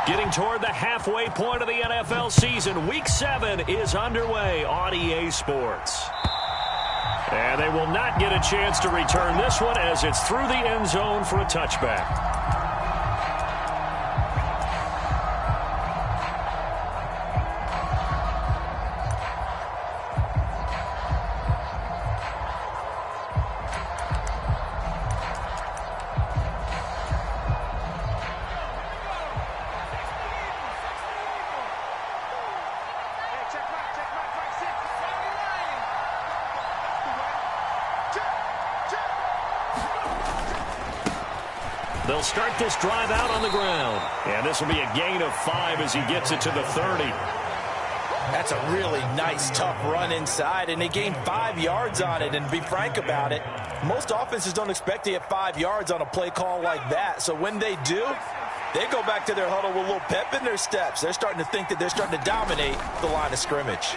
Getting toward the halfway point of the NFL season, Week 7 is underway on EA Sports. And they will not get a chance to return this one as it's through the end zone for a touchback. They'll start this drive out on the ground. And this will be a gain of 5 as he gets it to the 30. That's a really nice, tough run inside, and they gained 5 yards on it. And to be frank about it, most offenses don't expect to get 5 yards on a play call like that. So when they do, they go back to their huddle with a little pep in their steps. They're starting to think that they're starting to dominate the line of scrimmage.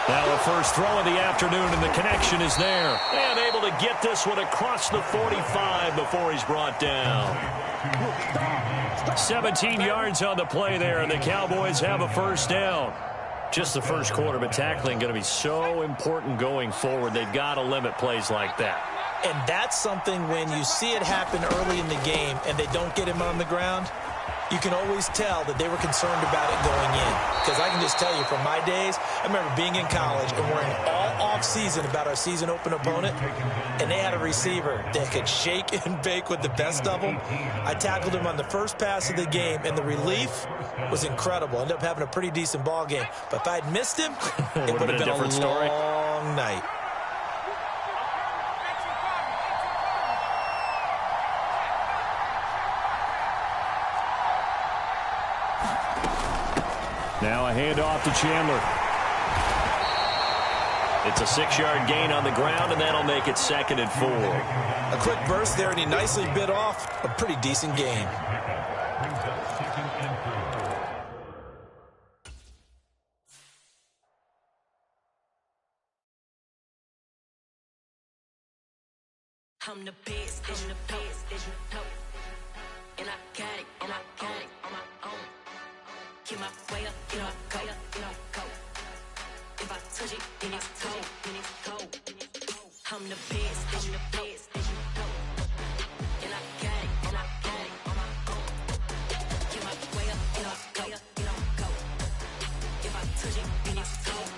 Now the first throw of the afternoon, and the connection is there. And able to get this one across the 45 before he's brought down. 17 yards on the play there, and the Cowboys have a first down. Just the first quarter, but tackling going to be so important going forward. They've got to limit plays like that. And that's something when you see it happen early in the game and they don't get him on the ground, you can always tell that they were concerned about it going in. Because I can just tell you from my days, I remember being in college and worrying all off-season about our season-open opponent, and they had a receiver that could shake and bake with the best of them. I tackled him on the first pass of the game, and the relief was incredible. Ended up having a pretty decent ball game. But if I'd missed him, it would have been a different story. Long night. Now a handoff to Chandler. It's a 6-yard gain on the ground, and that'll make it 2nd and 4. A quick burst there, and he nicely bit off a pretty decent gain. I'm the best, I'm the best, as you know. And I got it, on my own. Get my way up, get my go, go. If I touch it, then it's cold, I'm the best, as you know. And I got it, on my own. Get my way up, get my go. If I touch it, then it's cold,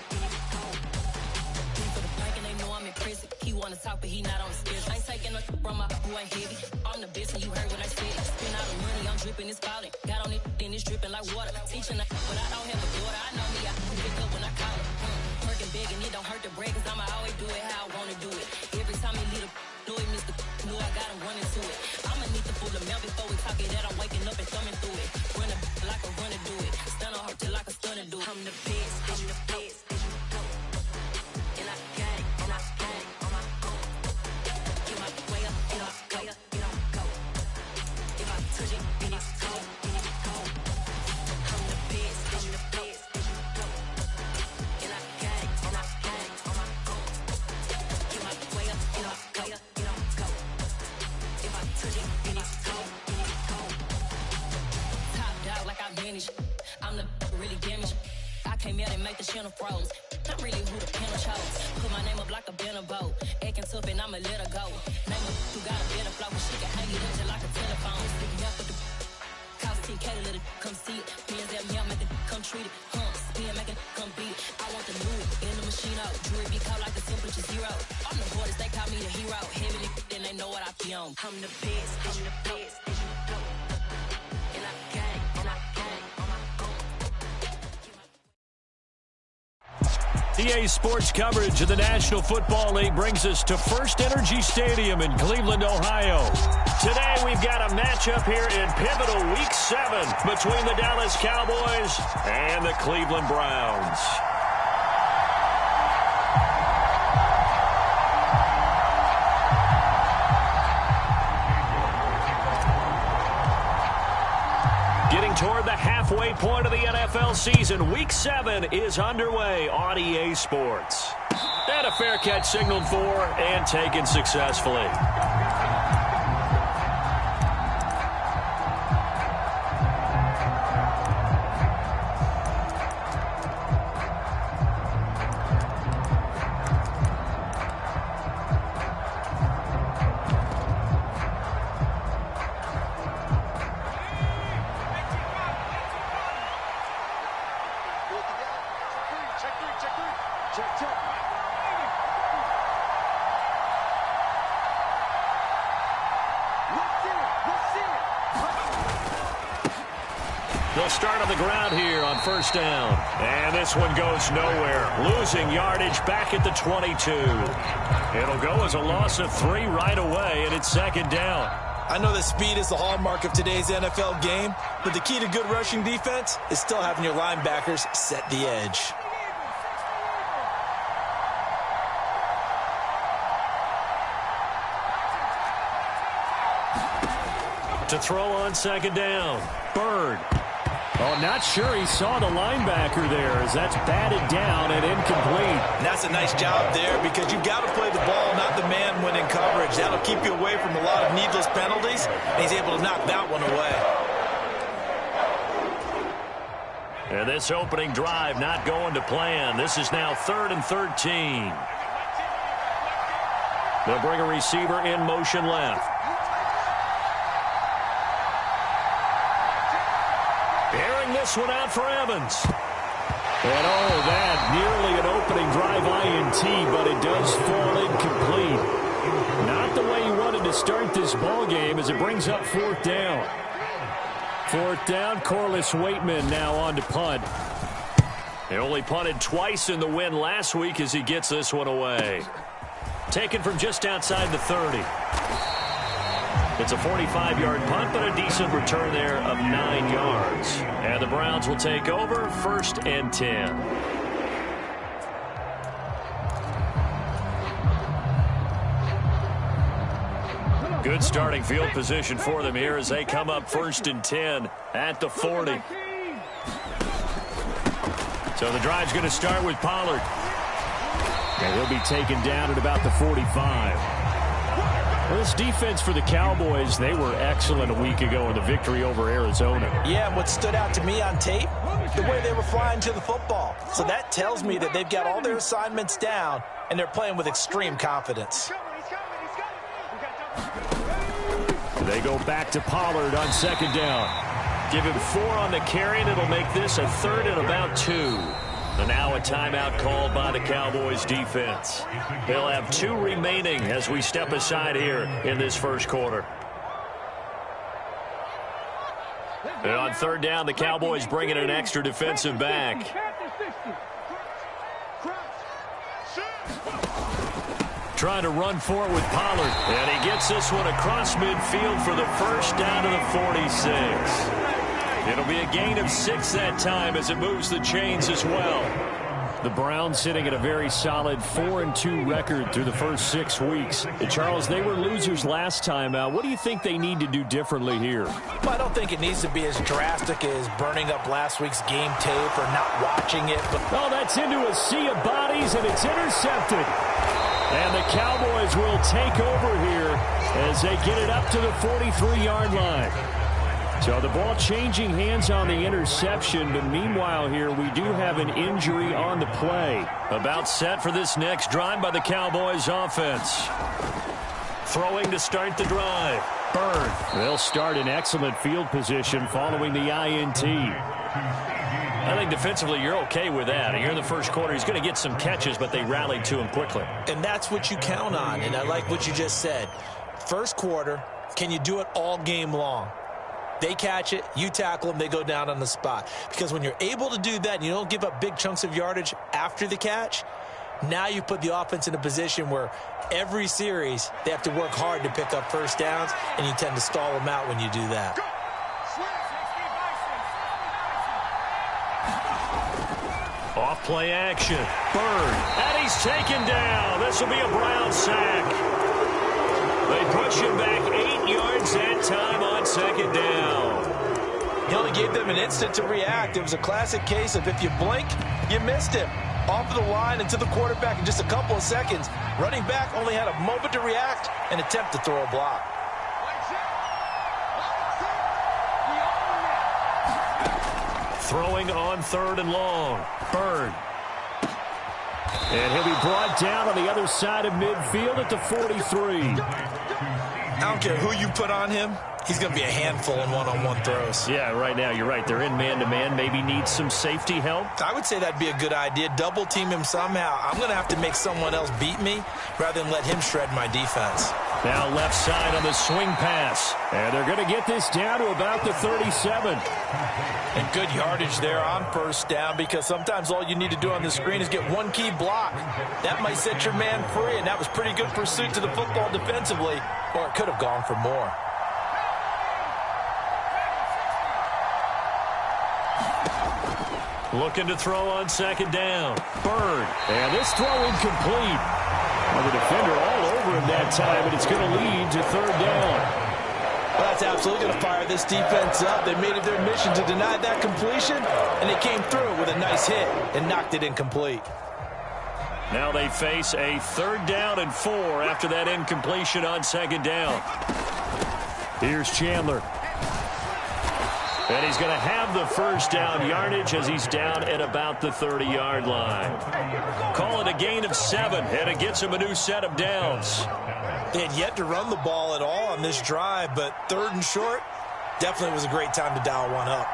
for the bank and they know I'm in prison. He wanna talk, but he not on the schedule. I ain't taking no from my boy heavy. I'm the best, and you heard what I said. Spend all the money, I'm dripping, it's falling. Got on it, then it's dripping like water. Teaching, but I don't have a daughter. I know me, I can pick up when I call her. Working big, and it don't hurt to break, cause I'ma always do it how I wanna do it. Every time he lead a know it, Mr. Know I got him running to it. I'ma need to pull the mail before we talk it that I'm waking up and thumbing through it. Running like a runner do it. Stun on her till like a stunner do it. I'm the best, I'm the best, as you know. And I got it, on my own. Get my way up, get my go. If I touch it, then it's cold, I'm the best, I'm the best, as you know. And I got it, on my own. Get my way up, get my go. If I touch it, then it's cold, Top dog like I manage. I'm the really damaged. I came out and make the channel froze. I'm really who the panel chose. Put my name up like a banner boat. Acting tough and I'ma let her go. Name her who got a better flow. She can hang it up just like a telephone. Sticking up with the cost 10K to let it come see it. Pins at me, I make it come treat it. Spin, make it come beat it. I want the new in the machine out. Jewelry be caught like the temperature 0. I'm the hardest, they call me the hero. Heavy then they know what I be on. I'm the best, I'm the best, as you know. And I got it, and I got it on my own. EA Sports coverage of the National Football League brings us to First Energy Stadium in Cleveland, Ohio. Today we've got a matchup here in pivotal Week 7 between the Dallas Cowboys and the Cleveland Browns. Getting toward the halfway point of the NFL season, Week 7 is underway on EA Sports. And a fair catch signaled for and taken successfully. They'll start on the ground here on first down. And this one goes nowhere. Losing yardage back at the 22. It'll go as a loss of 3 right away, and it's second down. I know that speed is the hallmark of today's NFL game, but the key to good rushing defense is still having your linebackers set the edge. To throw on second down. Bird. Oh, not sure he saw the linebacker there as that's batted down and incomplete. And that's a nice job there because you've got to play the ball, not the man when in coverage. That'll keep you away from a lot of needless penalties, and he's able to knock that one away. And this opening drive not going to plan. This is now 3rd and 13. They'll bring a receiver in motion left. Airing this one out for Evans. And oh, that nearly an opening drive INT, but it does fall incomplete. Not the way he wanted to start this ball game as it brings up 4th down. 4th down, Corliss Waitman now on to punt. He only punted twice in the win last week as he gets this one away. Taken from just outside the 30. It's a 45-yard punt, but a decent return there of 9 yards. And the Browns will take over 1st and 10. Good starting field position for them here as they come up 1st and 10 at the 40. So the drive's going to start with Pollard. And he'll be taken down at about the 45. Well, this defense for the Cowboys, they were excellent a week ago in the victory over Arizona. Yeah, and what stood out to me on tape, the way they were flying to the football. So that tells me that they've got all their assignments down, and they're playing with extreme confidence. They go back to Pollard on second down. Give him 4 on the carry, and it'll make this a 3rd and about 2. And now a timeout called by the Cowboys defense. They'll have 2 remaining as we step aside here in this first quarter. And on 3rd down, the Cowboys bring in an extra defensive back. Trying to run for it with Pollard. And he gets this one across midfield for the first down to the 46. It'll be a gain of 6 that time as it moves the chains as well. The Browns sitting at a very solid 4-2 record through the first 6 weeks. Charles, they were losers last time out. What do you think they need to do differently here? Well, I don't think it needs to be as drastic as burning up last week's game tape or not watching it. But oh, that's into a sea of bodies, and it's intercepted. And the Cowboys will take over here as they get it up to the 43-yard line. So the ball changing hands on the interception, but meanwhile here we do have an injury on the play. About set for this next drive by the Cowboys offense. Throwing to start the drive. Bird. They'll start in excellent field position following the INT. I think defensively you're okay with that. Here in the first quarter he's going to get some catches, but they rallied to him quickly. And that's what you count on, and I like what you just said. First quarter, can you do it all game long? They catch it, you tackle them, they go down on the spot. Because when you're able to do that and you don't give up big chunks of yardage after the catch, now you put the offense in a position where every series they have to work hard to pick up first downs, and you tend to stall them out when you do that. Off play action. Bird. And he's taken down. This will be a Brown sack. They push him back 8 yards that time on second down. He only gave them an instant to react. It was a classic case of if you blink, you missed him. Off of the line and to the quarterback in just a couple of seconds. Running back only had a moment to react and attempt to throw a block. Throwing on 3rd and long. Bird. And he'll be brought down on the other side of midfield at the 43. I don't care who you put on him. he's going to be a handful in one-on-one throws. Yeah, right now, you're right. They're in man-to-man. Maybe needs some safety help. I would say that'd be a good idea. Double team him somehow. I'm going to have to make someone else beat me rather than let him shred my defense. Now left side on the swing pass. And they're going to get this down to about the 37. And good yardage there on first down, because sometimes all you need to do on the screen is get one key block. That might set your man free, and that was pretty good pursuit to the football defensively, or it could have gone for more. Looking to throw on second down. Bird. And this throw incomplete. Well, the defender all over him that time, and it's going to lead to third down. Well, that's absolutely going to fire this defense up. They made it their mission to deny that completion, and they came through with a nice hit and knocked it incomplete. Now they face a 3rd down and 4 after that incompletion on second down. Here's Chandler. And he's going to have the first down yardage as he's down at about the 30-yard line. Call it a gain of 7, and it gets him a new set of downs. They had yet to run the ball at all on this drive, but 3rd and short definitely was a great time to dial one up.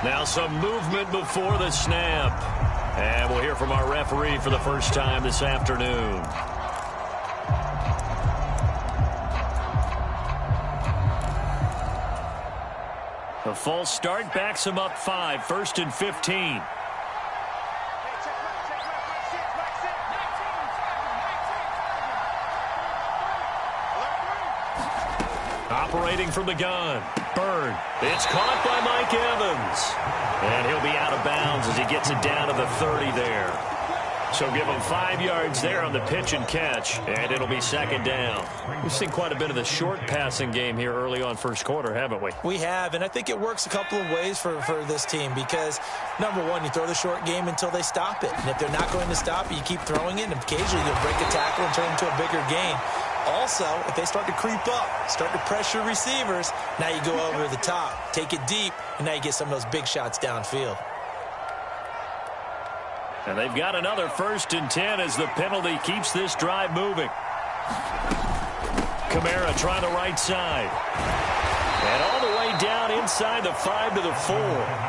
Now some movement before the snap. And we'll hear from our referee for the first time this afternoon. The false start backs him up 5, 1st and 15. Operating from the gun. Bird. It's caught by Mike Evans. And he'll be out of bounds as he gets it down to the 30 there. So give him 5 yards there on the pitch and catch, and it'll be 2nd down. We've seen quite a bit of the short passing game here early on first quarter, haven't we? We have, and I think it works a couple of ways for this team because, number one, you throw the short game until they stop it. And if they're not going to stop it, you keep throwing it, and occasionally you'll break a tackle and turn it into a bigger gain. Also, if they start to creep up, start to pressure receivers, now you go over the top, take it deep, and now you get some of those big shots downfield. And they've got another 1st and 10 as the penalty keeps this drive moving. Kamara trying the right side. And all the way down inside the 5 to the 4.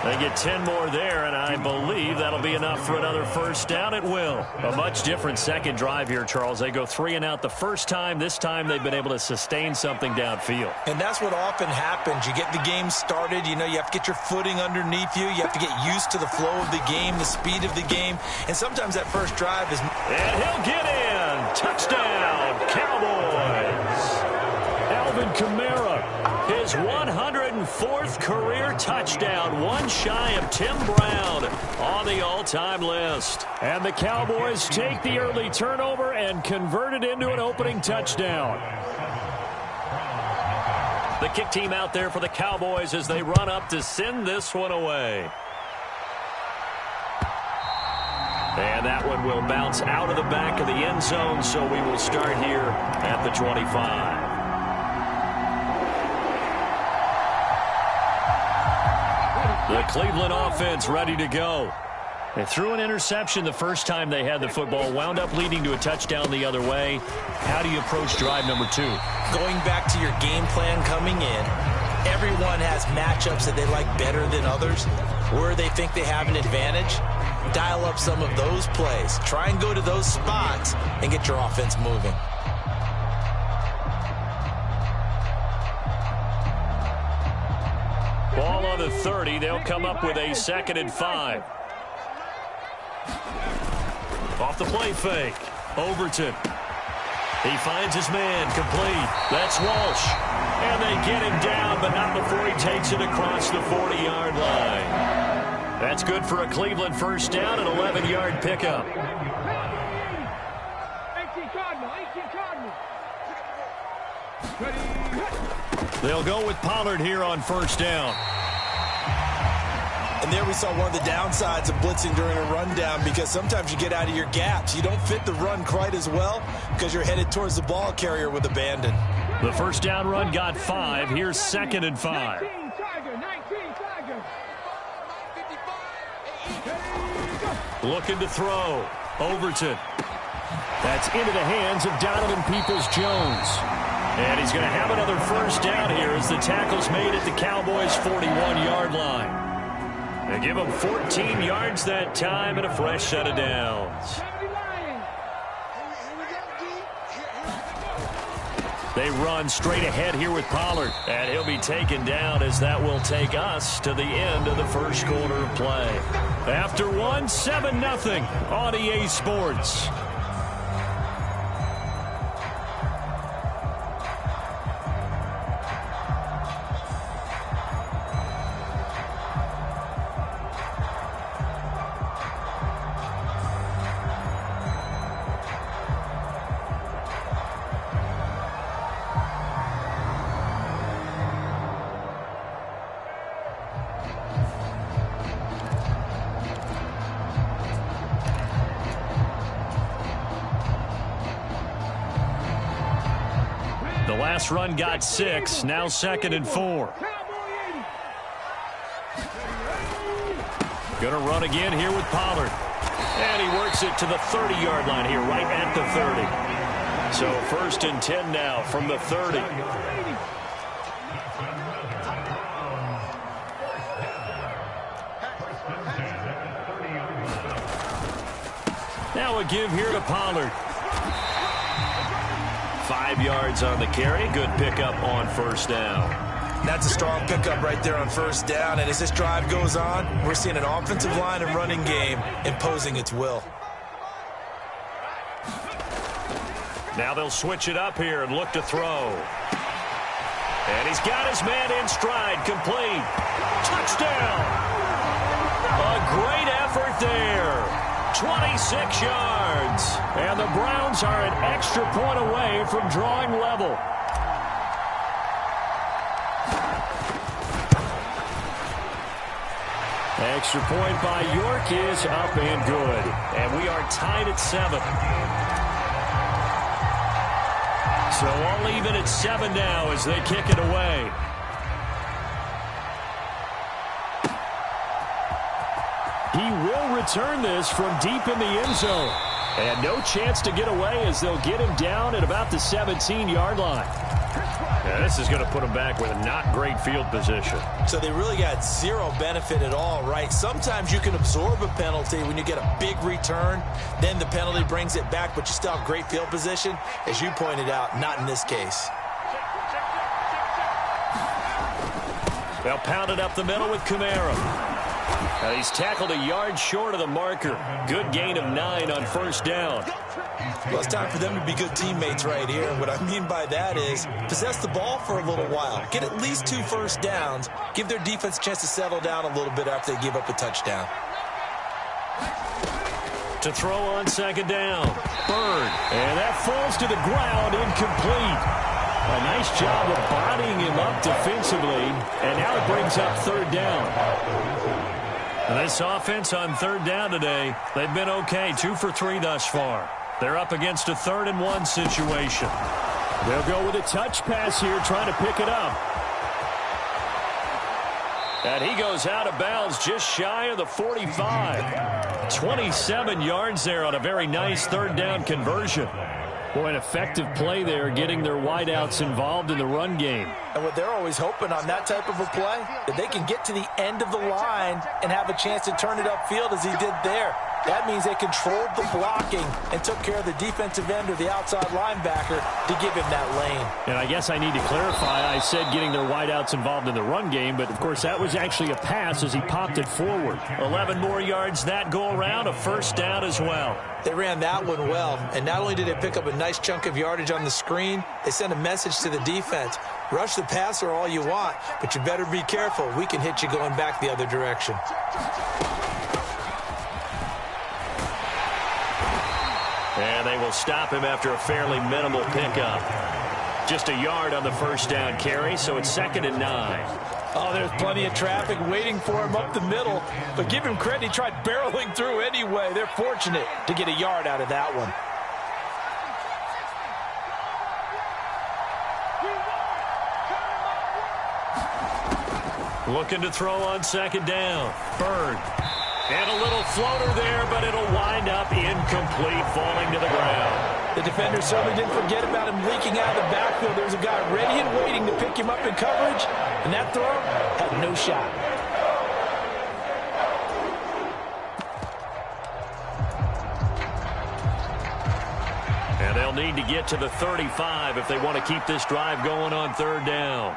They get 10 more there, and I believe that'll be enough for another first down. It will. A much different second drive here, Charles. They go 3 and out the first time. This time they've been able to sustain something downfield. And that's what often happens. You get the game started. You know, you have to get your footing underneath you. You have to get used to the flow of the game, the speed of the game. And sometimes that first drive is... And he'll get in. Touchdown, Cowboys. Alvin Kamara, his 104th career touchdown, one shy of Tim Brown on the all-time list. And the Cowboys take the early turnover and convert it into an opening touchdown. The kick team out there for the Cowboys as they run up to send this one away. And that one will bounce out of the back of the end zone, so we will start here at the 25. The Cleveland offense ready to go. They threw an interception the first time they had the football, wound up leading to a touchdown the other way. How do you approach drive number 2? Going back to your game plan coming in, everyone has matchups that they like better than others, where they think they have an advantage. Dial up some of those plays. Try and go to those spots and get your offense moving. Ball on the 30. They'll come up with a 2nd and 5. Off the play fake. Overton. He finds his man complete. That's Walsh. And they get him down, but not before he takes it across the 40-yard line. That's good for a Cleveland first down, an 11-yard pickup. 18 Cardinal. They'll go with Pollard here on first down. And there we saw one of the downsides of blitzing during a rundown, because sometimes you get out of your gaps. You don't fit the run quite as well because you're headed towards the ball carrier with abandon. The first down run got 5. Here's 2nd and 5. 19 Tiger. Looking to throw. Overton. That's into the hands of Donovan Peoples-Jones. And he's going to have another first down here as the tackle's made at the Cowboys' 41-yard line. They give him 14 yards that time and a fresh set of downs. They run straight ahead here with Pollard, and he'll be taken down as that will take us to the end of the first quarter of play. After one, 7-0 on EA Sports. The last run got 6, now 2nd and 4. Going to run again here with Pollard. And he works it to the 30-yard line here, right at the 30. So 1st and 10 now from the 30. Now a give here to Pollard. 5 yards on the carry. Good pickup on first down. That's a strong pickup right there on first down. And as this drive goes on, we're seeing an offensive line and running game imposing its will. Now they'll switch it up here and look to throw. And he's got his man in stride. Complete. Touchdown. A great effort there. 26 yards. And the Browns are an extra point away from drawing level. Extra point by York is up and good. And we are tied at 7. So all even at 7 now as they kick it away. He will return this from deep in the end zone. And no chance to get away as they'll get him down at about the 17-yard line. Yeah, this is going to put him back with a not great field position. So they really got zero benefit at all, right? Sometimes you can absorb a penalty when you get a big return. Then the penalty brings it back, but you still have great field position. As you pointed out, not in this case. They'll pound it up the middle with Kamara. He's tackled a yard short of the marker. Good gain of 9 on first down. Well, it's time for them to be good teammates right here. And what I mean by that is possess the ball for a little while. Get at least 2 first downs. Give their defense a chance to settle down a little bit after they give up a touchdown. To throw on second down. Bird. And that falls to the ground, incomplete. A nice job of bodying him up defensively. And now it brings up third down. This offense on third down today, they've been okay. 2 for 3 thus far. They're up against a 3rd and 1 situation. They'll go with a touch pass here, trying to pick it up. And he goes out of bounds just shy of the 45. 27 yards there on a very nice third down conversion. Boy, an effective play there, getting their wideouts involved in the run game. And what they're always hoping on that type of a play, that they can get to the end of the line and have a chance to turn it upfield as he did there. That means they controlled the blocking and took care of the defensive end or the outside linebacker to give him that lane. And I guess I need to clarify. I said getting their wideouts involved in the run game, but, of course, that was actually a pass as he popped it forward. 11 more yards that go around, a first down as well. They ran that one well, and not only did they pick up a nice chunk of yardage on the screen, they sent a message to the defense. Rush the passer all you want, but you better be careful. We can hit you going back the other direction. And they will stop him after a fairly minimal pickup. Just a yard on the first down carry, so it's 2nd and 9. Oh, there's plenty of traffic waiting for him up the middle. But give him credit, he tried barreling through anyway. They're fortunate to get a yard out of that one. Looking to throw on second down. Bird. And a little floater there, but it'll wind up incomplete, falling to the ground. The defender certainly didn't forget about him leaking out of the backfield. There was a guy ready and waiting to pick him up in coverage, and that throw had no shot. And they'll need to get to the 35 if they want to keep this drive going on third down.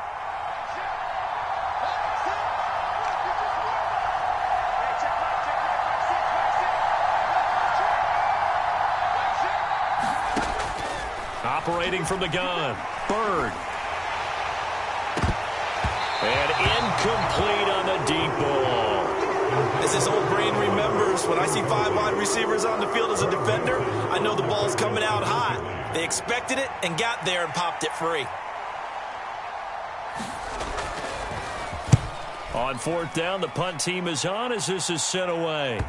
Operating from the gun, Bird. And incomplete on the deep ball. As his old brain remembers, when I see 5 wide receivers on the field as a defender, I know the ball's coming out hot. They expected it and got there and popped it free. On fourth down, the punt team is on as this is sent away.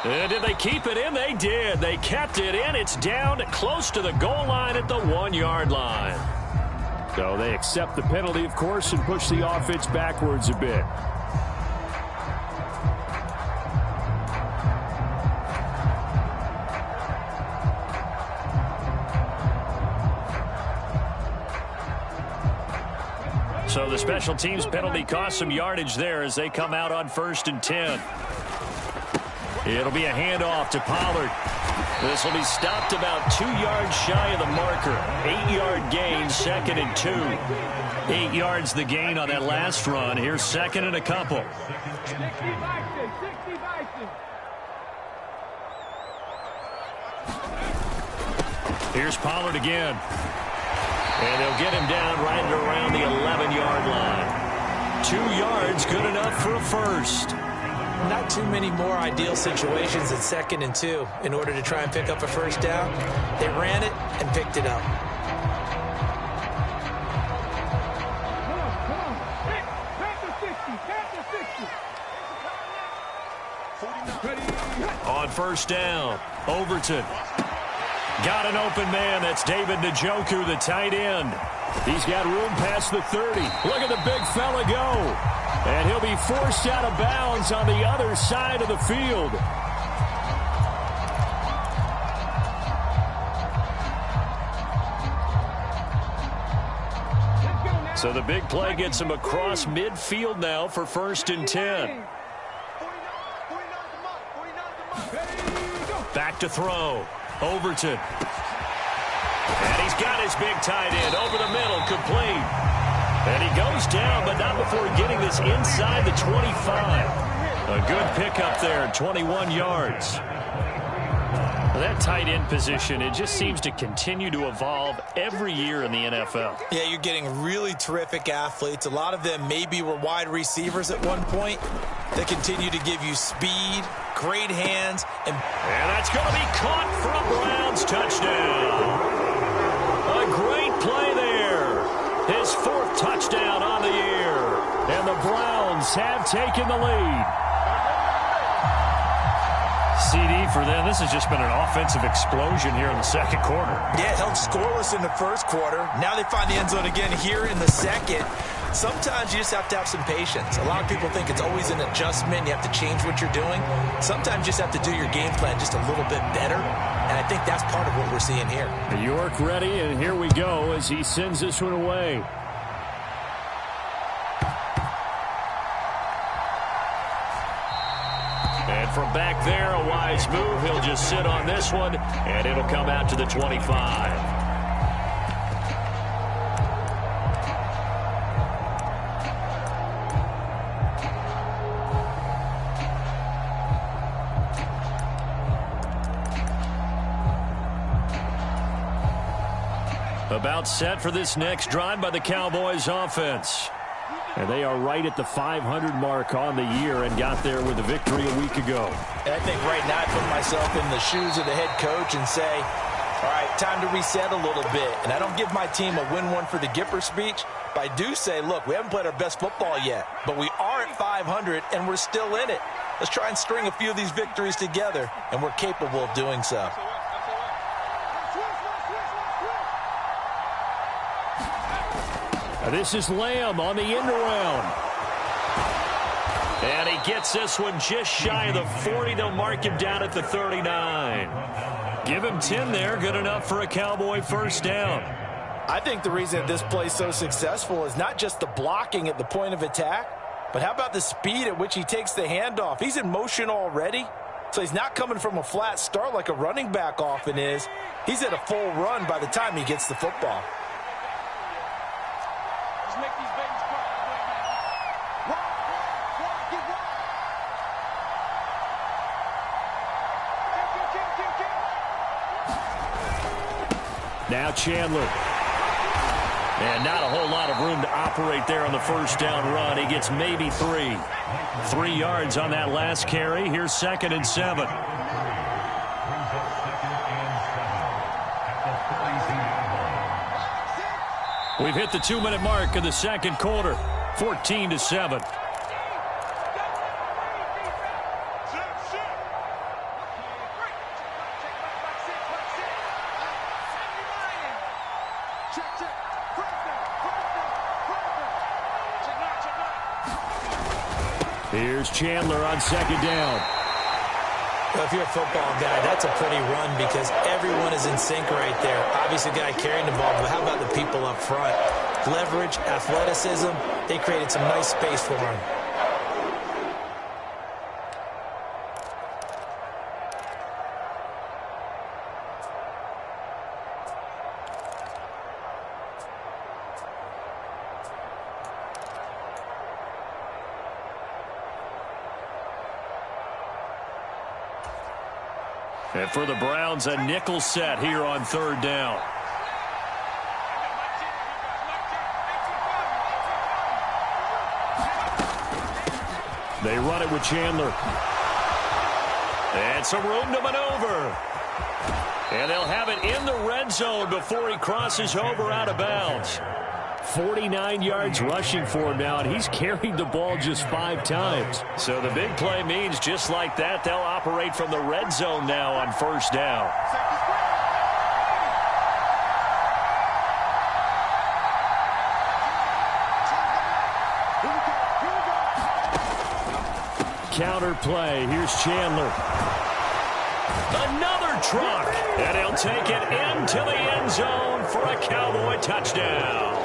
And did they keep it in? They did. They kept it in. It's down close to the goal line at the 1-yard line. So they accept the penalty, of course, and push the offense backwards a bit. So the special teams penalty cost some yardage there as they come out on 1st and 10. It'll be a handoff to Pollard. This will be stopped about 2 yards shy of the marker. 8-yard gain, 2nd and 2. 8 yards the gain on that last run. Here's 2nd and a couple. 60 Vikings, 60 Vikings. Here's Pollard again. And they'll get him down right around the 11-yard line. 2 yards, good enough for a first. Not too many more ideal situations at 2nd and 2 in order to try and pick up a first down. They ran it and picked it up. Come on. Hey, back to 60, back to 60. On first down, Overton. Got an open man. That's David Njoku, the tight end. He's got room past the 30. Look at the big fella go. And he'll be forced out of bounds on the other side of the field. So the big play gets him across midfield now for 1st and 10. Back to throw. Overton. And he's got his big tight end over the middle, complete. And he goes down, but not before getting this inside the 25. A good pickup there, 21 yards. That tight end position, it just seems to continue to evolve every year in the NFL. Yeah, you're getting really terrific athletes. A lot of them maybe were wide receivers at one point. They continue to give you speed, great hands. And that's going to be caught for a Browns touchdown. A great play there. His 4th touchdown on the year. And the Browns have taken the lead. CD for them. This has just been an offensive explosion here in the 2nd quarter. Yeah, held scoreless in the 1st quarter. Now they find the end zone again here in the 2nd. Sometimes you just have to have some patience. A lot of people think it's always an adjustment. You have to change what you're doing. Sometimes you just have to do your game plan just a little bit better. And I think that's part of what we're seeing here. York ready, and here we go as he sends this one away. And from back there, a wise move. He'll just sit on this one, and it'll come out to the 25. About set for this next drive by the Cowboys offense. And they are right at the 500 mark on the year and got there with a victory a week ago. And I think right now I put myself in the shoes of the head coach and say, all right, time to reset a little bit. And I don't give my team a win one for the Gipper speech, but I do say, look, we haven't played our best football yet, but we are at 500 and we're still in it. Let's try and string a few of these victories together, and we're capable of doing so. This is Lamb on the end around. And he gets this one just shy of the 40. They'll mark him down at the 39. Give him 10 there. Good enough for a Cowboy first down. I think the reason that this play is so successful is not just the blocking at the point of attack, but how about the speed at which he takes the handoff? He's in motion already, so he's not coming from a flat start like a running back often is. He's at a full run by the time he gets the football. Just make these babies cry. Now Chandler. And not a whole lot of room to operate there on the first down run. He gets maybe 3. 3 yards on that last carry. Here's 2nd and 7. We've hit the 2-minute mark of the second quarter. 14-7. Here's Chandler on 2nd down. Well, if you're a football guy, that's a pretty run because everyone is in sync right there. Obviously, the guy carrying the ball, but how about the people up front? Leverage, athleticism, they created some nice space for him. And for the Browns, a nickel set here on 3rd down. They run it with Chandler. And some room to maneuver. And they'll have it in the red zone before he crosses over out of bounds. 49 yards rushing for him now, and he's carried the ball just 5 times. So the big play means just like that, they'll operate from the red zone now on 1st down. Counter play. Here's Chandler. Another truck. And he'll take it into the end zone for a Cowboy touchdown.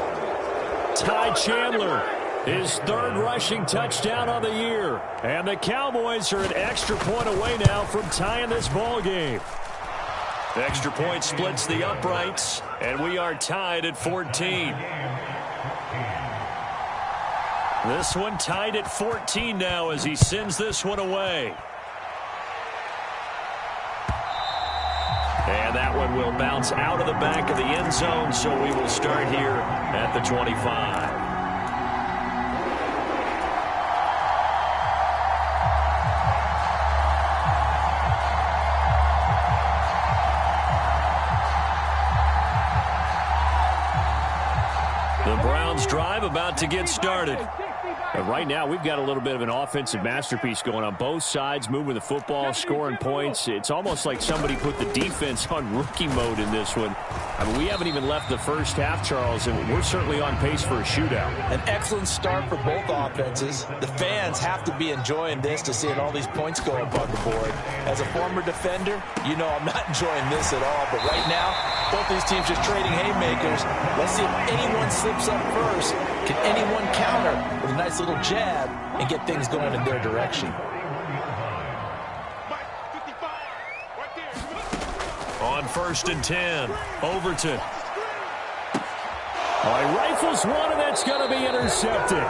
Ty Chandler, his 3rd rushing touchdown on the year. And the Cowboys are an extra point away now from tying this ball game. Extra point splits the uprights, and we are tied at 14. This one tied at 14 now as he sends this one away. And that one will bounce out of the back of the end zone, so we will start here at the 25. The Browns drive about to get started. But right now, we've got a little bit of an offensive masterpiece going on both sides, moving the football, scoring points. It's almost like somebody put the defense on rookie mode in this one. I mean, we haven't even left the first half, Charles, and we're certainly on pace for a shootout. An excellent start for both offenses. The fans have to be enjoying this to seeing all these points go up on the board. As a former defender, you know I'm not enjoying this at all. But right now, both these teams just trading haymakers. Let's see if anyone slips up first. Can anyone counter with a nice little jab and get things going in their direction? On 1st and 10, Overton. He rifles one, and that's going to be intercepted.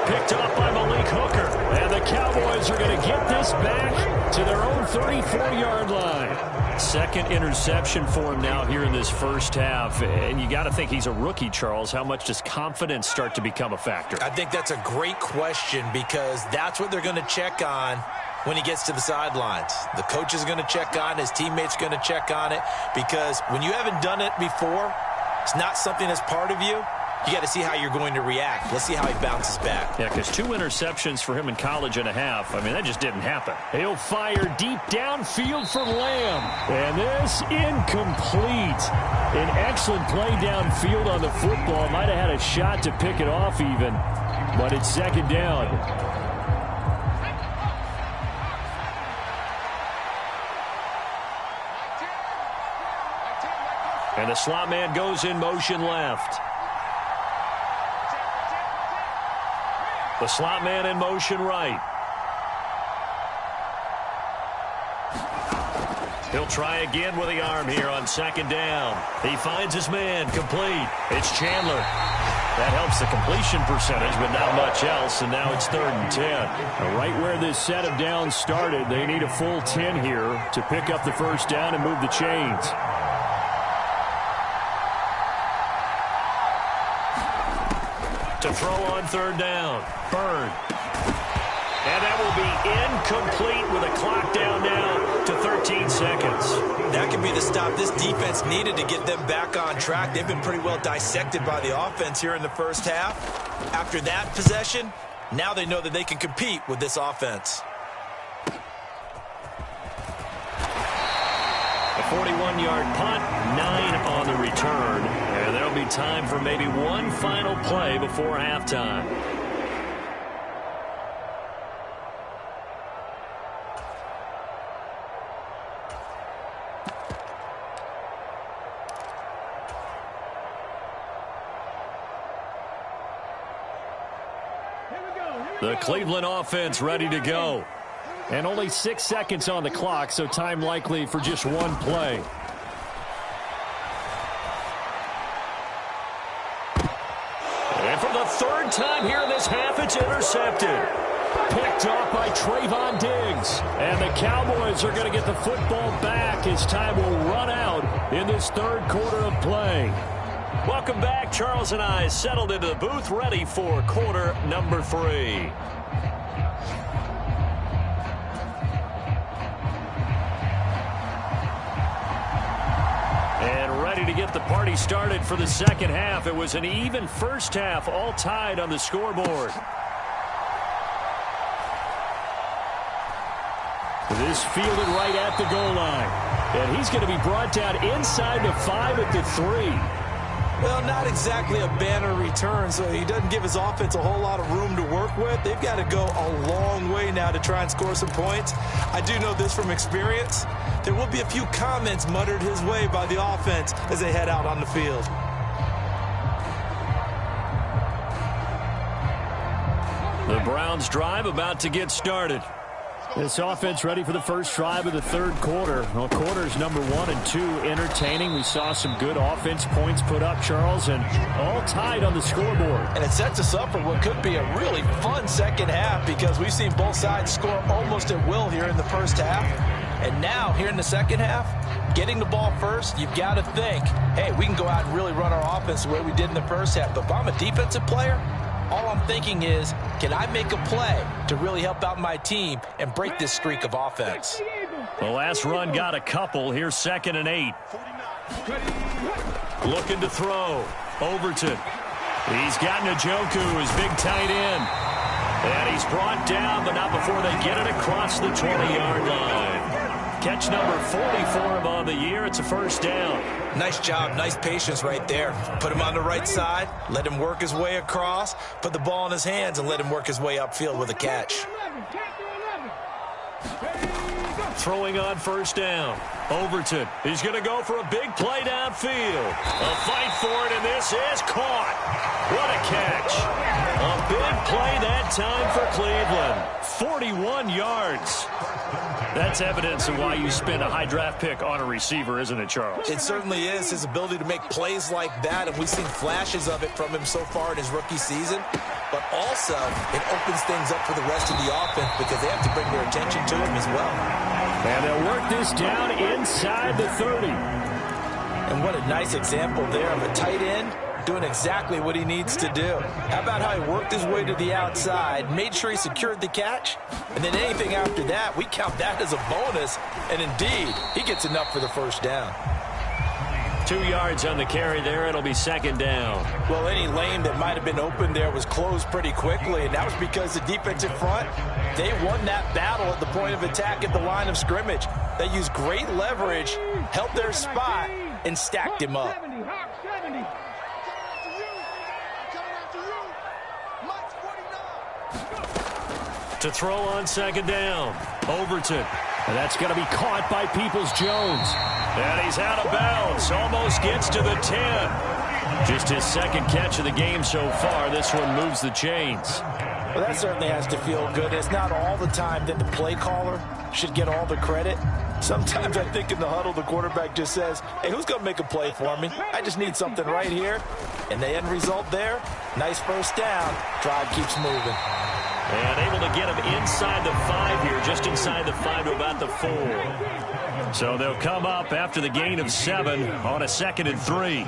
Picked up by Malik Hooker. And the Cowboys are going to get this back to their own 34-yard line. 2nd interception for him now here in this first half. And you got to think he's a rookie, Charles. How much does confidence start to become a factor? I think that's a great question because that's what they're going to check on when he gets to the sidelines. The coach is going to check on it. His teammates are going to check on it because when you haven't done it before, it's not something that's part of you. You got to see how you're going to react. Let's see how he bounces back. Yeah, because 2 interceptions for him in college and a half. I mean, that just didn't happen. He'll fire deep downfield for Lamb. And this incomplete. An excellent play downfield on the football. Might have had a shot to pick it off even. But it's 2nd down. And the slot man goes in motion left. The slot man in motion right. He'll try again with the arm here on second down. He finds his man, complete. It's Chandler. That helps the completion percentage, but not much else, and now it's 3rd and 10. Right where this set of downs started, they need a full 10 here to pick up the first down and move the chains. To throw on 3rd down. Byrne. And that will be incomplete with a clock down now to 13 seconds. That could be the stop this defense needed to get them back on track. They've been pretty well dissected by the offense here in the first half. After that possession, now they know that they can compete with this offense. A 41-yard punt, 9 on the return. And there'll be time for maybe one final play before halftime. The Cleveland offense ready to go. And only 6 seconds on the clock, so time likely for just one play. And for the 3rd time here in this half, it's intercepted. Picked off by Trayvon Diggs. And the Cowboys are going to get the football back as time will run out in this 3rd quarter of play. Welcome back. Charles and I settled into the booth, ready for quarter number 3. And ready to get the party started for the second half. It was an even first half, all tied on the scoreboard. This fielded right at the goal line. And he's going to be brought down inside the 5 at the 3. Well, not exactly a banner return, so he doesn't give his offense a whole lot of room to work with. They've got to go a long way now to try and score some points. I do know this from experience. There will be a few comments muttered his way by the offense as they head out on the field. The Browns drive about to get started. This offense ready for the first drive of the 3rd quarter. Well, quarters number 1 and 2 entertaining. We saw some good offense points put up, Charles, and all tied on the scoreboard. And it sets us up for what could be a really fun second half because we've seen both sides score almost at will here in the first half. And now, here in the second half, getting the ball first, you've got to think, hey, we can go out and really run our offense the way we did in the first half. But if I'm a defensive player, all I'm thinking is, can I make a play to really help out my team and break this streak of offense? The last run got a couple. Here's 2nd and 8. Looking to throw. Overton. He's got Njoku, his big tight end. And he's brought down, but not before they get it across the 20-yard line. Catch number 44 on the year. It's a first down. Nice job, nice patience right there. Put him on the right side, let him work his way across, put the ball in his hands, and let him work his way upfield with a catch. Throwing on first down. Overton. He's going to go for a big play downfield. A fight for it, and this is caught. What a catch. A big play that time for Cleveland. 41 yards. That's evidence of why you spend a high draft pick on a receiver, isn't it, Charles? It certainly is. His ability to make plays like that, and we've seen flashes of it from him so far in his rookie season. But also, it opens things up for the rest of the offense because they have to bring their attention to him as well. And they'll work this down inside the 30. And what a nice example there of a tight end doing exactly what he needs to do. How about how he worked his way to the outside, made sure he secured the catch, and then anything after that, we count that as a bonus, and indeed, he gets enough for the first down. 2 yards on the carry there. It'll be 2nd down. Well, any lane that might have been open there was closed pretty quickly, and that was because the defensive front, they won that battle at the point of attack at the line of scrimmage. They used great leverage, held their spot, and stacked him up. To throw on 2nd down. Overton. And that's going to be caught by Peoples-Jones. And he's out of bounds. Almost gets to the 10. Just his second catch of the game so far. This one moves the chains. Well, that certainly has to feel good. It's not all the time that the play caller should get all the credit. Sometimes I think in the huddle, the quarterback just says, hey, who's going to make a play for me? I just need something right here. And the end result there, nice first down. Drive keeps moving. And able to get him inside the 5 here, just inside the 5 to about the 4. So they'll come up after the gain of 7 on a 2nd and 3.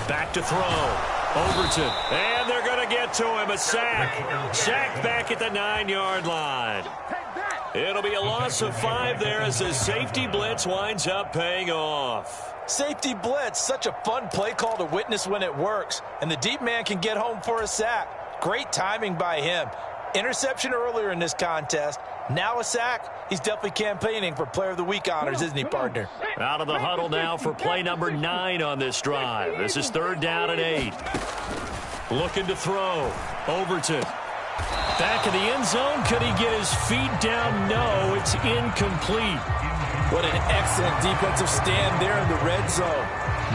Back to throw. Overton. And they're going to get to him. A sack. Sack back at the 9-yard line. It'll be a loss of 5 there as the safety blitz winds up paying off. Safety blitz, such a fun play call to witness when it works. And the deep man can get home for a sack. Great timing by him. Interception earlier in this contest. Now a sack. He's definitely campaigning for Player of the Week honors, isn't he, partner? Out of the huddle now for play number 9 on this drive. This is 3rd down and 8. Looking to throw. Overton. Back in the end zone. Could he get his feet down? No, it's incomplete. What an excellent defensive stand there in the red zone.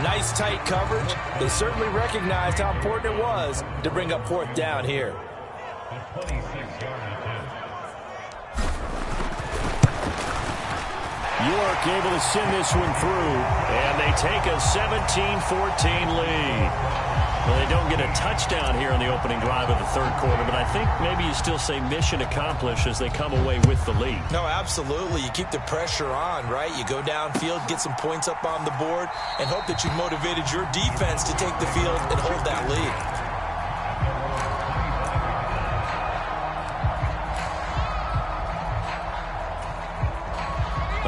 Nice tight coverage. They certainly recognized how important it was to bring up 4th down here. York able to send this one through. And they take a 17-14 lead. Well, they don't get a touchdown here on the opening drive of the 3rd quarter, but I think maybe you still say mission accomplished as they come away with the lead. No, absolutely. You keep the pressure on, right? You go downfield, get some points up on the board, and hope that you've motivated your defense to take the field and hold that lead.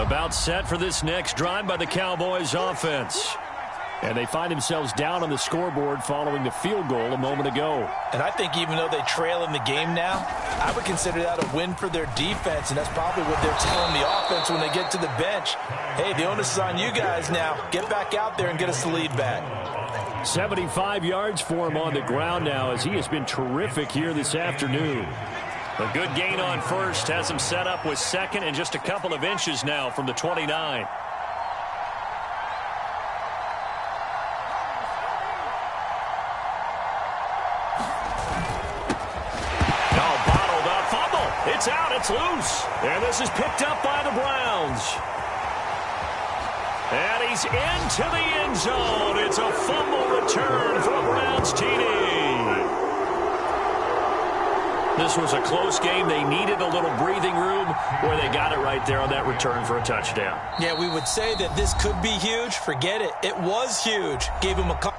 About set for this next drive by the Cowboys offense. And they find themselves down on the scoreboard following the field goal a moment ago. And I think even though they trail in the game now, I would consider that a win for their defense, and that's probably what they're telling the offense when they get to the bench. Hey, the onus is on you guys now. Get back out there and get us the lead back. 75 yards for him on the ground now as he has been terrific here this afternoon. A good gain on first has him set up with 2nd and just a couple of inches now from the 29. It's out. It's loose. And this is picked up by the Browns. And he's into the end zone. It's a fumble return for a Browns TD. This was a close game. They needed a little breathing room where they got it right there on that return for a touchdown. Yeah, we would say that this could be huge. Forget it. It was huge. Gave him a couple.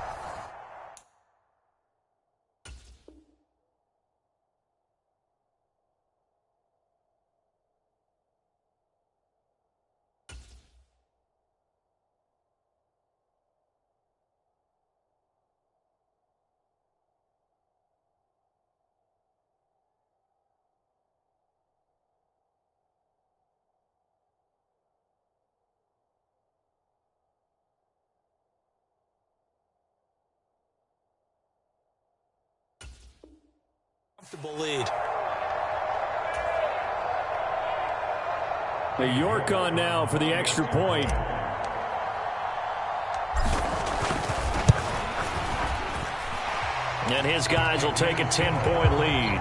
Lead. The York on now for the extra point. And his guys will take a 10-point lead.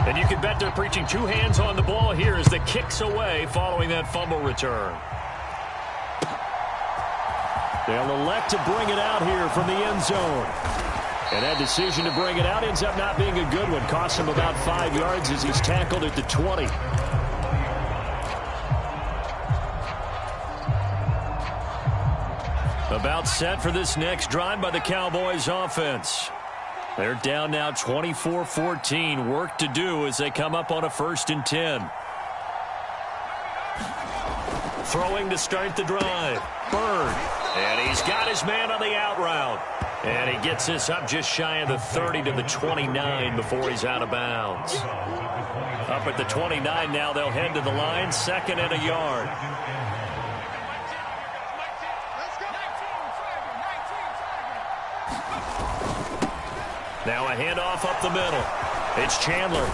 And you can bet they're preaching 2 hands on the ball here as the kick's away following that fumble return. They'll elect to bring it out here from the end zone. And that decision to bring it out ends up not being a good one. Costs him about 5 yards as he's tackled at the 20. About set for this next drive by the Cowboys offense. They're down now 24-14. Work to do as they come up on a 1st and 10. Throwing to start the drive. Bird. And he's got his man on the out route. And he gets this up just shy of the 30 to the 29 before he's out of bounds. Up at the 29 now, they'll head to the line. 2nd and a yard. Now a handoff up the middle. It's Chandler.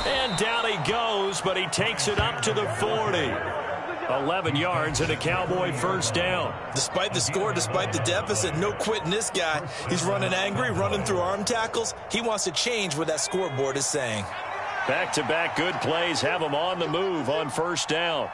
And down he goes, but he takes it up to the 40. 11 yards and a Cowboy first down. Despite the score, despite the deficit, no quitting this guy. He's running angry, running through arm tackles. He wants to change what that scoreboard is saying. Back-to-back good plays have him on the move on first down.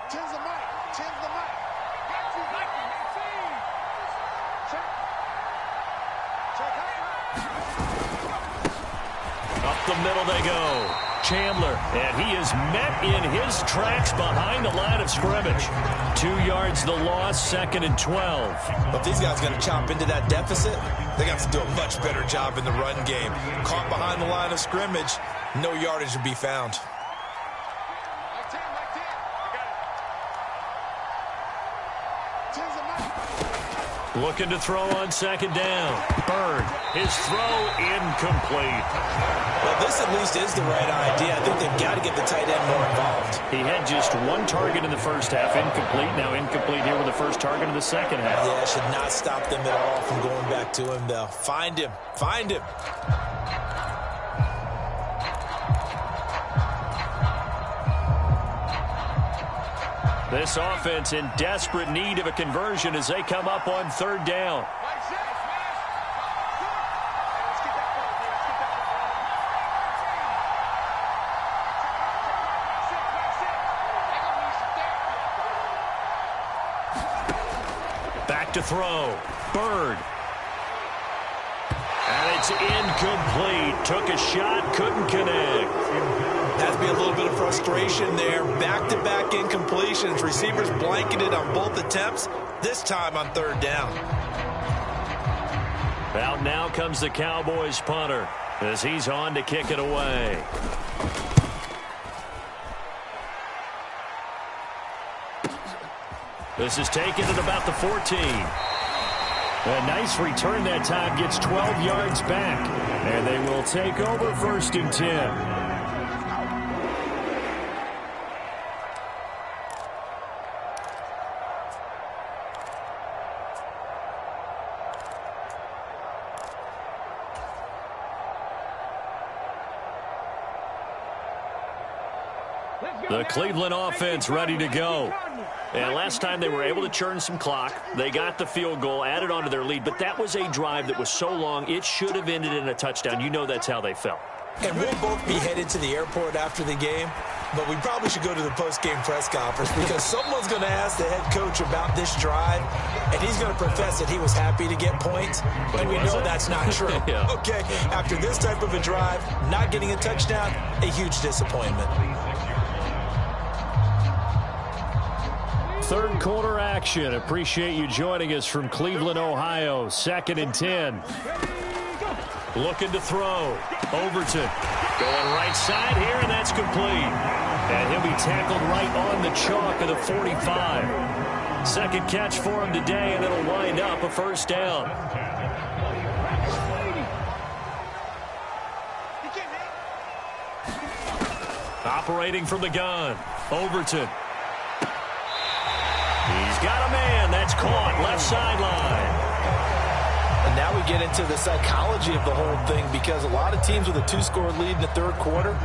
Up the middle they go. Chandler, and he is met in his tracks behind the line of scrimmage. 2 yards the loss, 2nd and 12. If these guys are going to chop into that deficit, they got to do a much better job in the run game. Caught behind the line of scrimmage, no yardage to be found. Looking to throw on 2nd down. Bird, his throw incomplete. Well, this at least is the right idea. I think they've got to get the tight end more involved. He had just 1 target in the first half, incomplete. Now incomplete here with the first target in the second half. Yeah, should not stop them at all from going back to him, though. Find him. Find him. This offense in desperate need of a conversion as they come up on 3rd down. Back to throw. Bird. And it's incomplete. Took a shot, couldn't connect. Has to be a little bit of frustration there. Back-to-back incompletions. Receivers blanketed on both attempts, this time on 3rd down. Out now comes the Cowboys punter as he's on to kick it away. This is taken at about the 14. A nice return that time, gets 12 yards back. And they will take over 1st and 10. The Cleveland offense ready to go. And last time they were able to churn some clock. They got the field goal, added on to their lead. But that was a drive that was so long, it should have ended in a touchdown. You know that's how they felt. And we'll both be headed to the airport after the game. But we probably should go to the post-game press conference because someone's going to ask the head coach about this drive, and he's going to profess that he was happy to get points, and we know that's not true. Yeah. Okay, after this type of a drive, not getting a touchdown, a huge disappointment. 3rd quarter action. Appreciate you joining us from Cleveland, Ohio. 2nd and 10. Looking to throw. Overton going right side here, and that's complete. And he'll be tackled right on the chalk of the 45. 2nd catch for him today, and it'll wind up a 1st down. Operating from the gun. Overton. He's got a man. That's caught. Left sideline. And now we get into the psychology of the whole thing because a lot of teams with a 2-score lead in the 3rd quarter,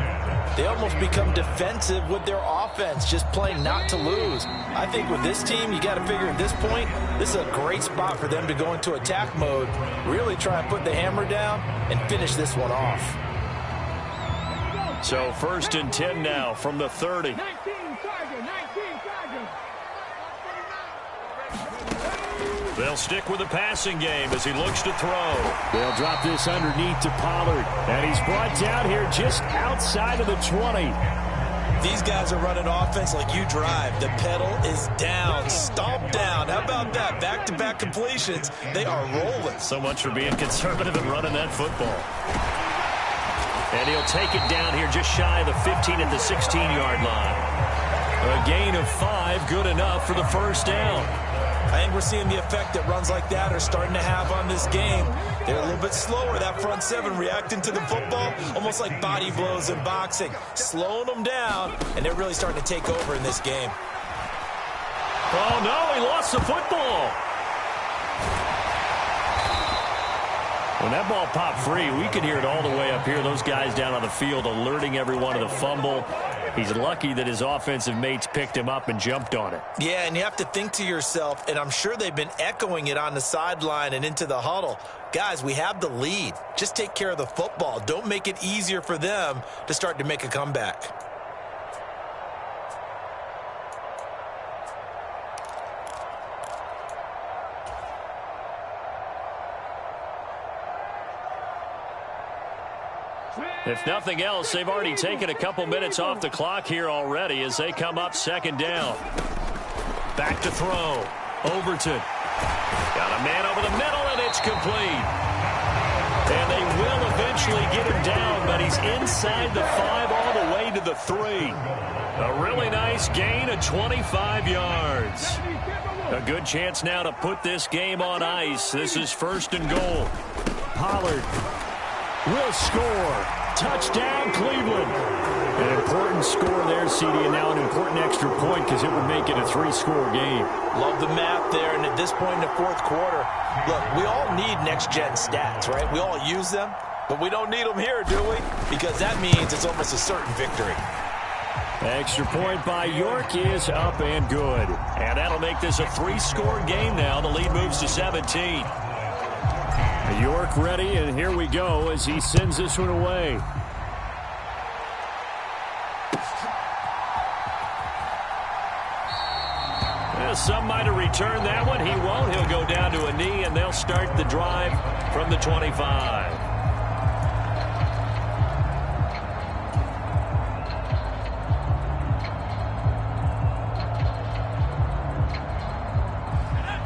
they almost become defensive with their offense, just playing not to lose. I think with this team, you got to figure at this point, this is a great spot for them to go into attack mode, really try and put the hammer down and finish this one off. So 1st and 10 now from the 30. They'll stick with the passing game as he looks to throw. They'll drop this underneath to Pollard. And he's brought down here just outside of the 20. These guys are running offense like you drive. The pedal is down, stomp down. How about that? Back-to-back completions. They are rolling. So much for being conservative and running that football. And he'll take it down here just shy of the 15 at the 16-yard line. A gain of 5, good enough for the 1st down. I think we're seeing the effect that runs like that are starting to have on this game. They're a little bit slower, that front 7, reacting to the football, almost like body blows in boxing, slowing them down, and they're really starting to take over in this game. Oh, no, he lost the football. When that ball popped free, we could hear it all the way up here. Those guys down on the field alerting everyone of the fumble. He's lucky that his offensive mates picked him up and jumped on it. Yeah, and you have to think to yourself, and I'm sure they've been echoing it on the sideline and into the huddle. Guys, we have the lead. Just take care of the football. Don't make it easier for them to start to make a comeback. If nothing else, they've already taken a couple minutes off the clock here already as they come up second down. Back to throw. Overton. Got a man over the middle, and it's complete. And they will eventually get him down, but he's inside the 5 all the way to the 3. A really nice gain of 25 yards. A good chance now to put this game on ice. This is 1st and goal. Pollard will score. Touchdown, Cleveland. An important score there, CD, and now an important extra point because it would make it a 3-score game. Love the math there, and at this point in the 4th quarter, look, we all need next-gen stats, right? We all use them, but we don't need them here, do we? Because that means it's almost a certain victory. Extra point by York is up and good. And that'll make this a 3-score game now. The lead moves to 17. York ready, and here we go as he sends this one away. Well, some might have returned that one. He won't. He'll go down to a knee, and they'll start the drive from the 25.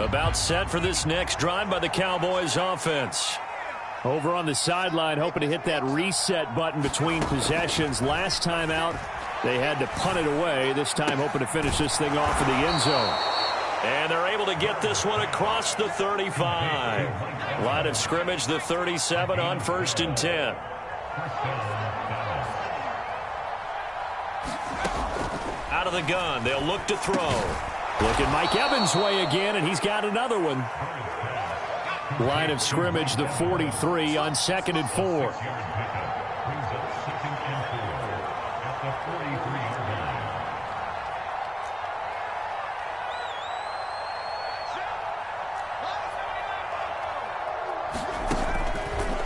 About set for this next drive by the Cowboys offense. Over on the sideline, hoping to hit that reset button between possessions. Last time out, they had to punt it away. This time, hoping to finish this thing off in the end zone. And they're able to get this one across the 35. Line of scrimmage, the 37 on 1st and 10. Out of the gun, they'll look to throw. Looking Mike Evans' way again, and he's got another one. Line of scrimmage, the 43 on 2nd and 4.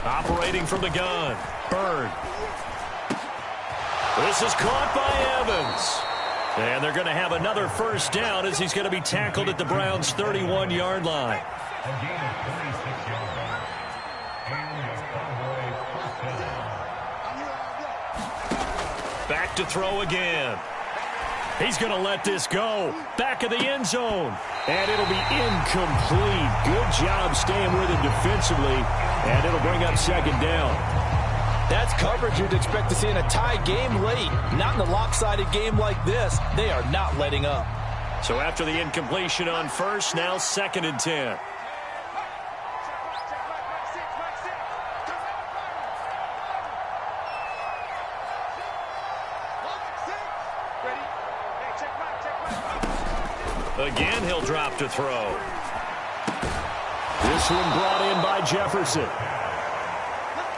Operating from the gun, Bird. This is caught by Evans. And they're going to have another 1st down as he's going to be tackled at the Browns' 31-yard line. Back to throw again. He's going to let this go. Back of the end zone. And it'll be incomplete. Good job staying with it defensively. And it'll bring up 2nd down. That's coverage you'd expect to see in a tie game late. Not in a lopsided game like this. They are not letting up. So after the incompletion on 1st, now 2nd and 10. Again, he'll drop to throw. This one brought in by Jefferson.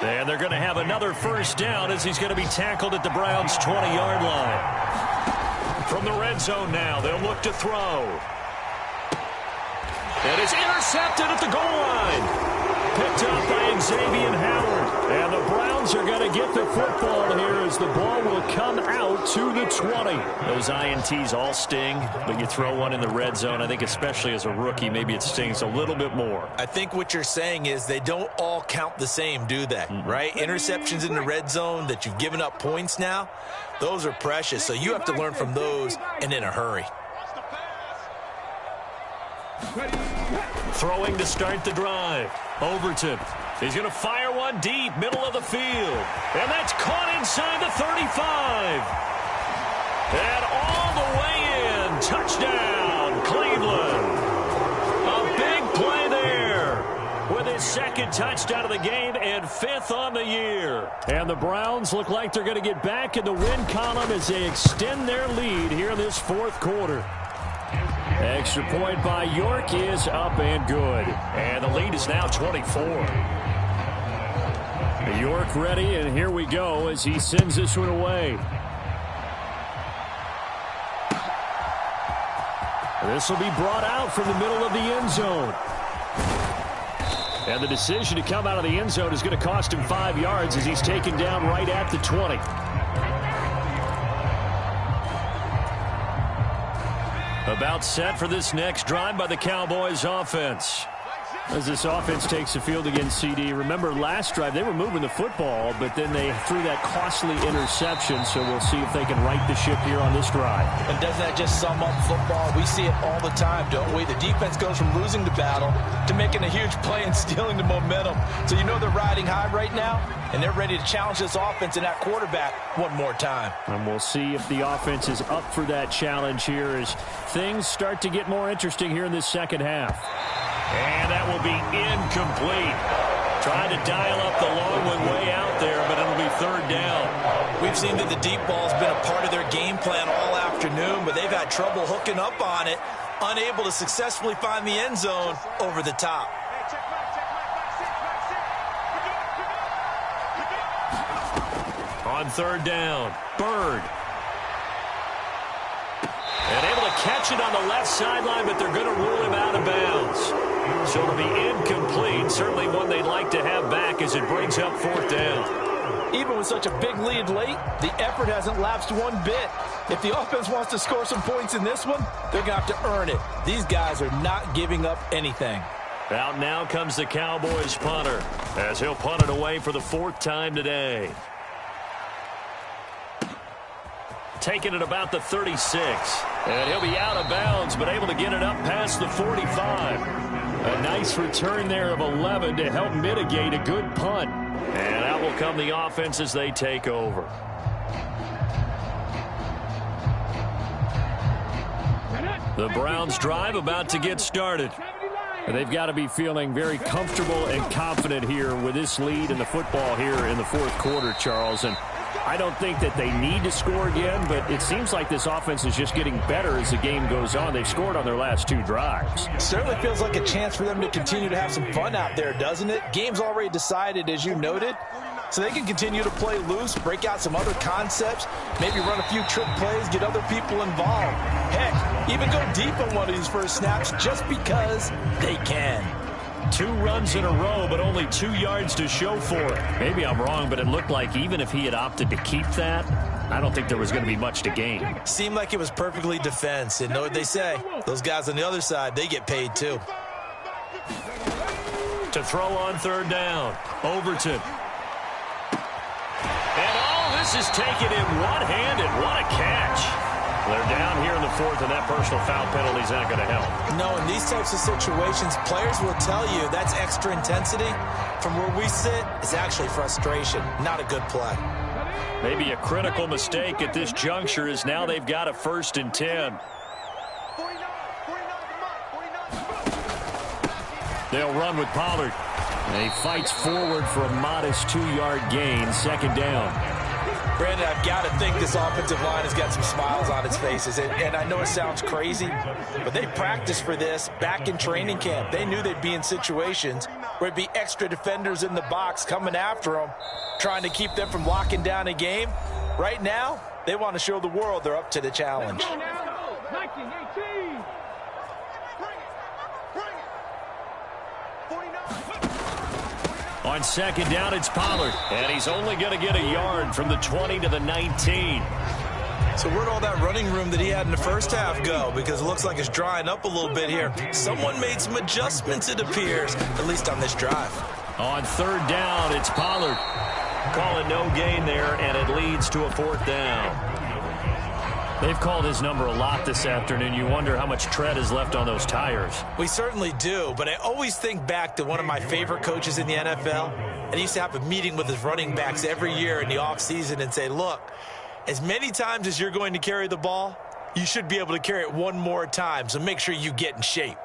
And they're going to have another 1st down as he's going to be tackled at the Browns' 20-yard line. From the red zone now, they'll look to throw. And it's intercepted at the goal line. Picked up by Xavier Howard. And the Browns are going to get the football here as the ball will come out to the 20. Those INTs all sting, but you throw one in the red zone, I think especially as a rookie, maybe it stings a little bit more. I think what you're saying is they don't all count the same, do they? Right? Interceptions in the red zone that you've given up points now, those are precious. So you have to learn from those and in a hurry. Throwing to start the drive. Overton. He's going to fire one deep, middle of the field. And that's caught inside the 35. And all the way in. Touchdown, Cleveland. A big play there with his 2nd touchdown of the game and 5th on the year. And the Browns look like they're going to get back in the win column as they extend their lead here in this 4th quarter. Extra point by York is up and good. And the lead is now 24. York ready, and here we go as he sends this one away. This will be brought out from the middle of the end zone. And the decision to come out of the end zone is going to cost him 5 yards as he's taken down right at the 20. About set for this next drive by the Cowboys offense. As this offense takes the field against CD. Remember, last drive, they were moving the football, but then they threw that costly interception, so we'll see if they can right the ship here on this drive. And doesn't that just sum up football? We see it all the time, don't we? The defense goes from losing the battle to making a huge play and stealing the momentum. So you know they're riding high right now, and they're ready to challenge this offense and that quarterback one more time. And we'll see if the offense is up for that challenge here as things start to get more interesting here in this second half. And that will be incomplete. Trying to dial up the long one way out there, but it'll be third down. We've seen that the deep ball has been a part of their game plan all afternoon, but they've had trouble hooking up on it, unable to successfully find the end zone over the top. On third down, Bird. And able to catch it on the left sideline, but they're going to rule him out of bounds. So it'll be incomplete. Certainly one they'd like to have back as it brings up fourth down. Even with such a big lead late, the effort hasn't lapsed one bit. If the offense wants to score some points in this one, they're going to have to earn it. These guys are not giving up anything. Out now comes the Cowboys punter as he'll punt it away for the fourth time today. Taking it about the 36. And he'll be out of bounds, but able to get it up past the 45. A nice return there of 11 to help mitigate a good punt. And out will come the offense as they take over. The Browns drive about to get started. They've got to be feeling very comfortable and confident here with this lead in the football here in the fourth quarter, Charles. And I don't think that they need to score again, but it seems like this offense is just getting better as the game goes on. They've scored on their last 2 drives. It certainly feels like a chance for them to continue to have some fun out there, doesn't it? Game's already decided, as you noted, so they can continue to play loose, break out some other concepts, maybe run a few trick plays, get other people involved. Heck, even go deep on one of these first snaps just because they can. 2 runs in a row, but only 2 yards to show for it. Maybe I'm wrong, but it looked like even if he had opted to keep that, I don't think there was going to be much to gain. Seemed like it was perfectly defense. And know what they say? Those guys on the other side, they get paid too. To throw on third down, Overton. And all this is taken in one-handed. What a catch. They're down here in the fourth, and that personal foul penalty is not going to help. No, in these types of situations, players will tell you that's extra intensity. From where we sit, it's actually frustration, not a good play. Maybe a critical mistake at this juncture is now they've got a 1st and 10. They'll run with Pollard. And he fights forward for a modest 2-yard gain, second down. Brandon, I've got to think this offensive line has got some smiles on its faces. And I know it sounds crazy, but they practiced for this back in training camp. They knew they'd be in situations where it'd be extra defenders in the box coming after them, trying to keep them from locking down a game. Right now, they want to show the world they're up to the challenge. On second down, it's Pollard. And he's only going to get a yard from the 20 to the 19. So where'd all that running room that he had in the first half go? Because it looks like it's drying up a little bit here. Someone made some adjustments, it appears, at least on this drive. On third down, it's Pollard. Calling no gain there, and it leads to a 4th down. They've called his number a lot this afternoon. You wonder how much tread is left on those tires. We certainly do, but I always think back to one of my favorite coaches in the NFL, and he used to have a meeting with his running backs every year in the offseason and say, look, as many times as you're going to carry the ball, you should be able to carry it one more time, so make sure you get in shape.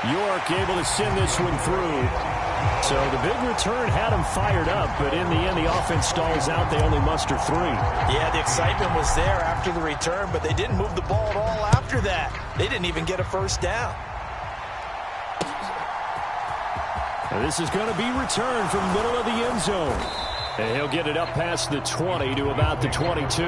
York able to send this one through. So the big return had them fired up, but in the end, the offense stalls out. They only muster 3. Yeah, the excitement was there after the return, but they didn't move the ball at all after that. They didn't even get a first down. And this is going to be returned from middle of the end zone. And he'll get it up past the 20 to about the 22.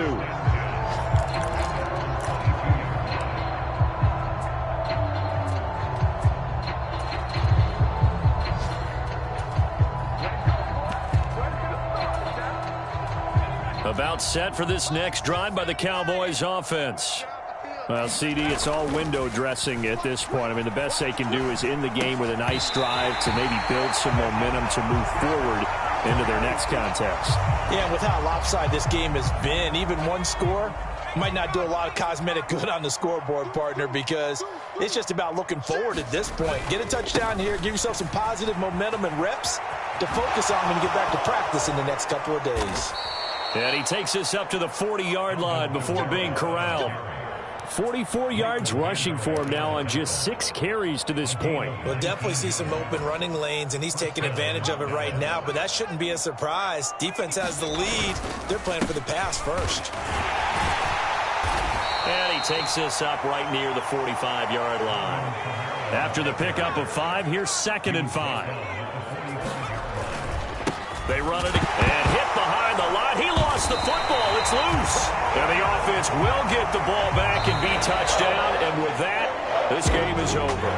About set for this next drive by the Cowboys offense. Well, CD, it's all window dressing at this point. I mean, the best they can do is end the game with a nice drive to maybe build some momentum to move forward into their next contest. Yeah, with how lopsided this game has been, even one score might not do a lot of cosmetic good on the scoreboard, partner, because it's just about looking forward at this point. Get a touchdown here, give yourself some positive momentum and reps to focus on when you get back to practice in the next couple of days. And he takes us up to the 40-yard line before being corralled. 44 yards rushing for him now on just 6 carries to this point. We'll definitely see some open running lanes, and he's taking advantage of it right now, but that shouldn't be a surprise. Defense has the lead. They're playing for the pass first. And he takes this up right near the 45-yard line. After the pickup of 5, here's 2nd and 5. They run it and hit behind the line. He lost the football. It's loose. And the offense will get the ball back and be touchdown. And with that, this game is over.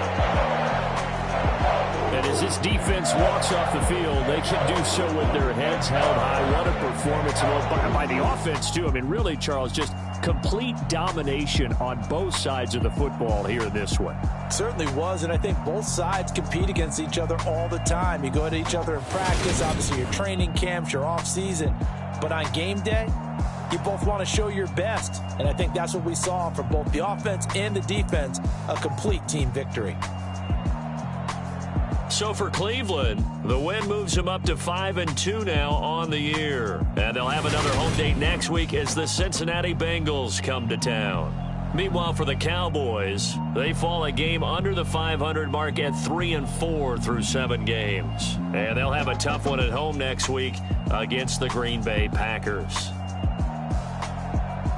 And as this defense walks off the field, they can do so with their heads held high. What a performance by the offense, too. I mean, really, Charles, just complete domination on both sides of the football here in this one. Certainly was, and I think both sides compete against each other all the time. You go to each other in practice, obviously your training camps, your off season, but on game day, you both want to show your best, and I think that's what we saw from both the offense and the defense, a complete team victory. So for Cleveland, the win moves them up to 5-2 now on the year. And they'll have another home date next week as the Cincinnati Bengals come to town. Meanwhile, for the Cowboys, they fall a game under the 500 mark at 3-4 through 7 games. And they'll have a tough one at home next week against the Green Bay Packers.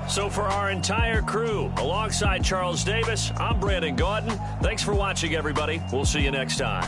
So for our entire crew, alongside Charles Davis, I'm Brandon Gaudin. Thanks for watching, everybody. We'll see you next time.